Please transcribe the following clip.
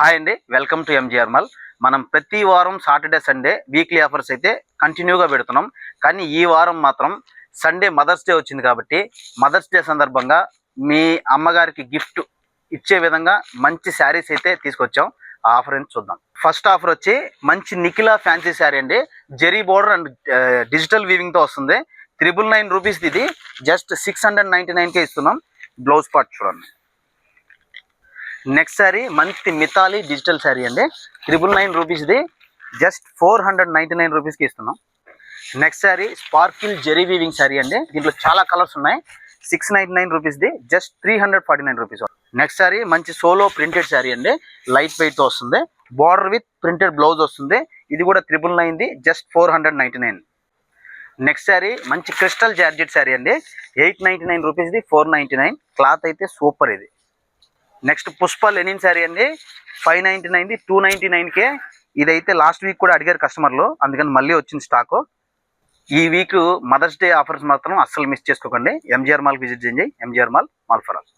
Hi అండి, welcome to MGR mall. మనం ప్రతి వారం సాటర్డే సండే వీక్లీ ఆఫర్స్ అయితే కంటిన్యూగా పెడుతున్నాం. కానీ ఈ వారం మాత్రం సండే మదర్స్ డే వచ్చింది కాబట్టి మదర్స్ డే సందర్భంగా మీ అమ్మగారికి గిఫ్ట్ ఇచ్చే విధంగా మంచి శారీస్ అయితే తీసుకొచ్చాం. ఆ ఆఫర్ ఏంటి చూద్దాం. ఫస్ట్ ఆఫర్ వచ్చి మంచి నిఖిలా ఫ్యాన్సీ శారీ అండి. జెరీ బోర్డర్ అండ్ డిజిటల్ వీవింగ్తో వస్తుంది. 999 రూపీస్. ఇది జస్ట్ 699కే ఇస్తున్నాం. బ్లౌజ్ పార్ట్ చూడండి. నెక్స్ట్ శారీ మంచి మితాలి డిజిటల్ శారీ అండి. 999 రూపీస్ది జస్ట్ 499 రూపీస్కి ఇస్తున్నాం. Next sari sparkle zari weaving sari అండి. దీంట్లో చాలా కలర్స్ ఉన్నాయి. 699 రూపీస్ది జస్ట్ 349 రూపీస్. నెక్స్ట్ శారీ మంచి సోలో ప్రింటెడ్ శారీ అండి. లైట్ వెయిట్తో వస్తుంది. బార్డర్ విత్ ప్రింటెడ్ బ్లౌజ్ వస్తుంది. ఇది కూడా 999ది జస్ట్ 499. నెక్స్ట్ శారీ మంచి క్రిస్టల్ జార్జెట్ శారీ అండి. 899 రూపీస్ది 499. క్లాత్ అయితే సూపర్ ఇది. నెక్స్ట్ పుష్ప లెనిన్ శారీ అండి. 599ది 299కే. ఇదైతే లాస్ట్ వీక్ కూడా అడిగారు కస్టమర్లు, అందుకని మళ్ళీ వచ్చింది స్టాకు. ఈ వీక్ మదర్స్ డే ఆఫర్స్ మాత్రం అస్సలు మిస్ చేసుకోకండి. ఎంజీఆర్ మాల్ విజిట్ చేయండి. MGR mall for all.